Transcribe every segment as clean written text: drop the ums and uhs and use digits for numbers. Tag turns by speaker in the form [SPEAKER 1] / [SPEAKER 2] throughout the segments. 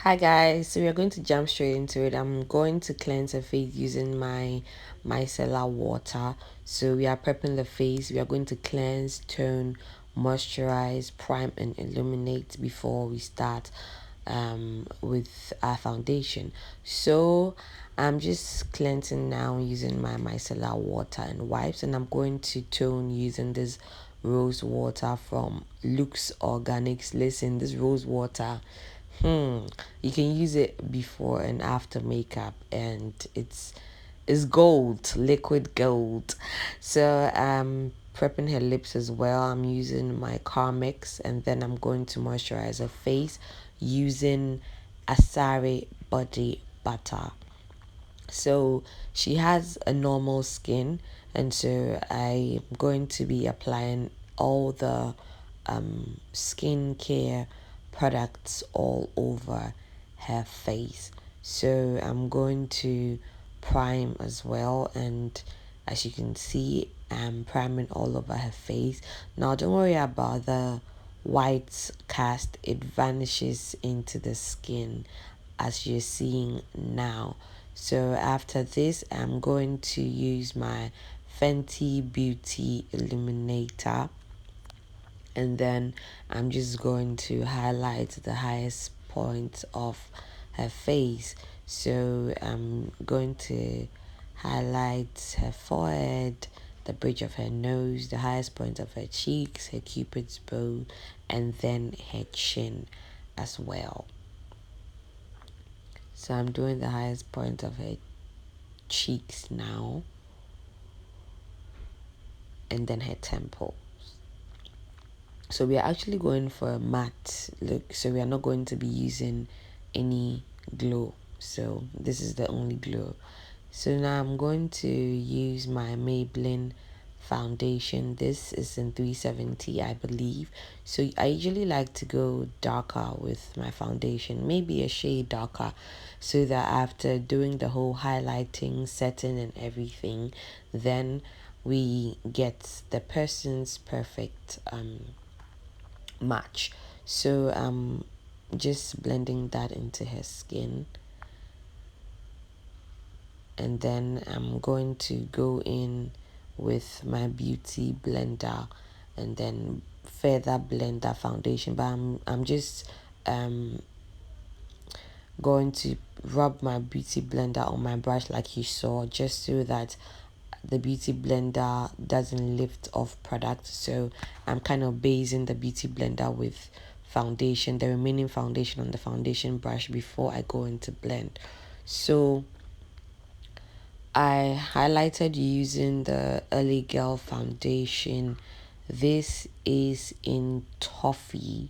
[SPEAKER 1] Hi guys, so we are going to jump straight into it. I'm going to cleanse the face using my micellar water. So we are prepping the face. We are going to cleanse, tone, moisturize, prime, and illuminate before we start with our foundation. So I'm just cleansing now using my micellar water and wipes, and I'm going to tone using this rose water from Loox Organics. Listen, this rose water, you can use it before and after makeup, and it's gold, liquid gold. So prepping her lips as well. I'm using my Carmex, and then I'm going to moisturize her face using Asare body butter. So she has a normal skin, and so I'm going to be applying all the skincare products all over her face. So I'm going to prime as well, and as you can see, I'm priming all over her face. Now don't worry about the white cast, it vanishes into the skin as you're seeing now. So after this, I'm going to use my Fenty Beauty Illuminator, and then I'm just going to highlight the highest point of her face. So I'm going to highlight her forehead, the bridge of her nose, the highest point of her cheeks, her cupid's bow, and then her chin as well. So I'm doing the highest point of her cheeks now, and then her temple. So we are actually going for a matte look, so we are not going to be using any glow. So this is the only glow. So now I'm going to use my Maybelline foundation. This is in 370, I believe. So I usually like to go darker with my foundation, maybe a shade darker, so that after doing the whole highlighting, setting, and everything, then we get the person's perfect match. So just blending that into her skin, and then I'm going to go in with my beauty blender and then further blend that foundation. But I'm just going to rub my beauty blender on my brush like you saw, just so that the beauty blender doesn't lift off product. So I'm kind of basing the beauty blender with foundation, the remaining foundation on the foundation brush before I go into blend. So I highlighted using the Early Girl foundation. This is in Toffee.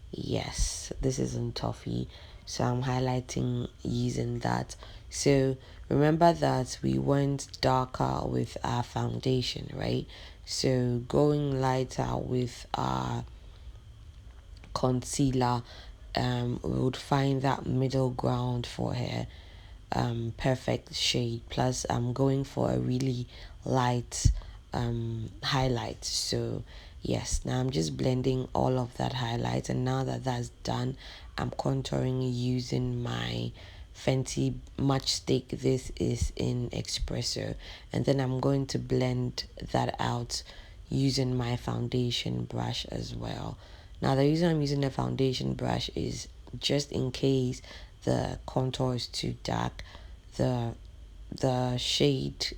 [SPEAKER 1] Yes, this is in Toffee. So I'm highlighting using that. So remember that we went darker with our foundation, right? So going lighter with our concealer, we would find that middle ground for her perfect shade. Plus I'm going for a really light highlight. So yes, now I'm just blending all of that highlight, and now that that's done, I'm contouring using my Fenty matchstick. This is in Espresso, and then I'm going to blend that out using my foundation brush as well. Now the reason I'm using the foundation brush is just in case the contour is too dark, the shade,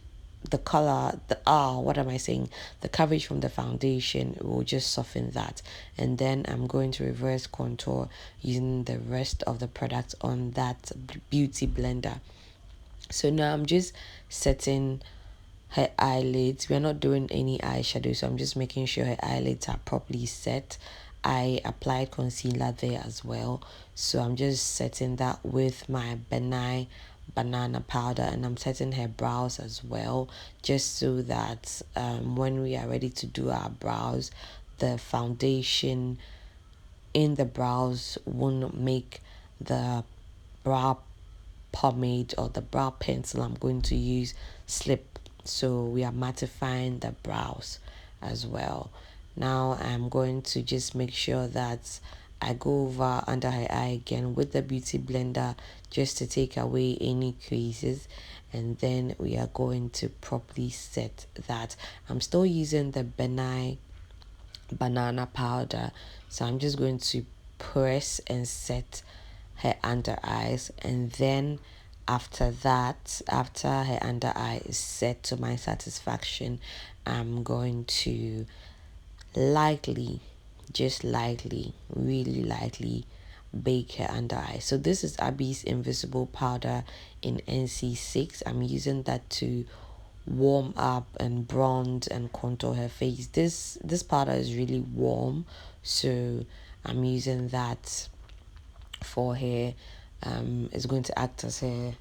[SPEAKER 1] the color, what am I saying, the coverage from the foundation will just soften that. And then I'm going to reverse contour using the rest of the product on that beauty blender. So now I'm just setting her eyelids. We're not doing any eyeshadow, so I'm just making sure her eyelids are properly set. I applied concealer there as well, so I'm just setting that with my Nye Banana powder, and I'm setting her brows as well, just so that when we are ready to do our brows, the foundation in the brows won't make the brow pomade or the brow pencil I'm going to use slip. So we are mattifying the brows as well. Now I'm going to just make sure that I go over under her eye again with the beauty blender just to take away any creases, and then we are going to properly set that. I'm still using the Nye Banana powder, so I'm just going to press and set her under eyes, and then after that, after her under eye is set to my satisfaction, I'm going to lightly, just lightly, really lightly bake her under eye. So this is Abby's invisible powder in NC6. I'm using that to warm up and bronze and contour her face. This powder is really warm, so I'm using that for her. It's going to act as a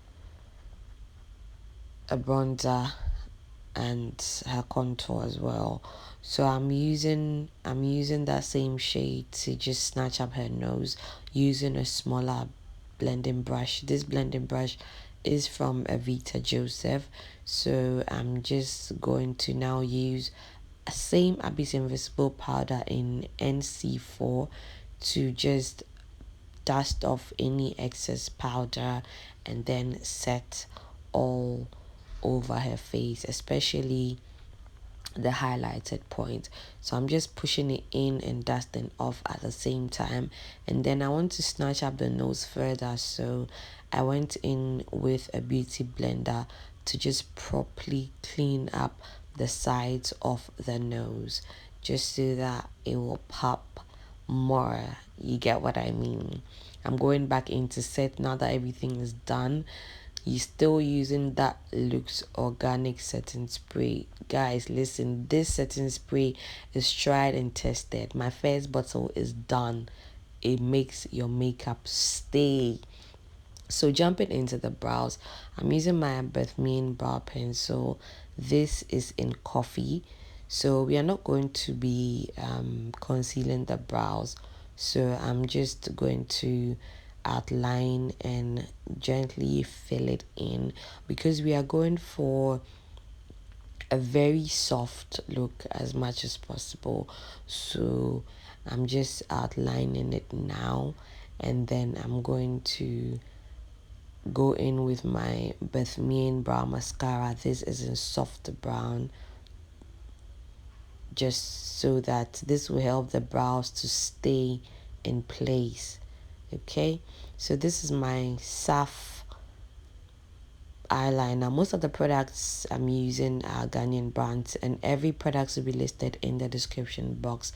[SPEAKER 1] bronzer and her contour as well. So I'm using that same shade to just snatch up her nose using a smaller blending brush. This blending brush is from Avita Joseph, so I'm just going to now use a same Abyss Invisible powder in NC4 to just dust off any excess powder and then set all over her face, especially the highlighted point. So I'm just pushing it in and dusting off at the same time, and then I want to snatch up the nose further, so I went in with a beauty blender to just properly clean up the sides of the nose, just so that it will pop more. You get what I mean? I'm going back into set now that everything is done. You still using that Loox organic setting spray. Guys, listen, this setting spray is tried and tested. My first bottle is done. It makes your makeup stay. So jumping into the brows, I'm using my Bethmien brow pencil. This is in coffee. So we are not going to be concealing the brows. So I'm just going to outline and gently fill it in, because we are going for a very soft look as much as possible. So I'm just outlining it now, and then I'm going to go in with my Bethmien brow mascara. This is in soft brown, just so that this will help the brows to stay in place. Okay, so this is my SAF eyeliner. Most of the products I'm using are Garnier brands, and every product will be listed in the description box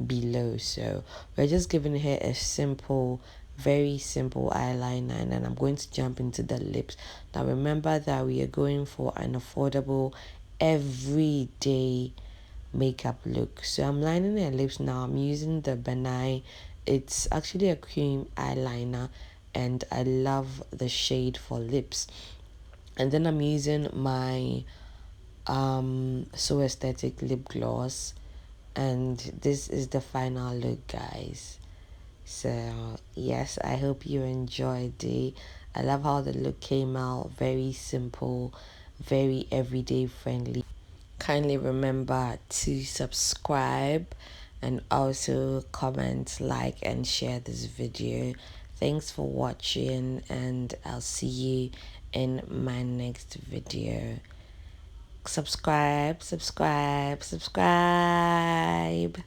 [SPEAKER 1] below. So we're just giving her a simple, very simple eyeliner, and then I'm going to jump into the lips. Now remember that we are going for an affordable everyday makeup look. So I'm lining her lips now. I'm using the Benai. It's actually a cream eyeliner, and I love the shade for lips. And then I'm using my So Aesthetic lip gloss, and this is the final look, guys. So yes, I hope you enjoyed it. I love how the look came out. Very simple, very everyday friendly. Kindly remember to subscribe and also comment, like, and share this video. Thanks for watching, and I'll see you in my next video. Subscribe, subscribe, subscribe.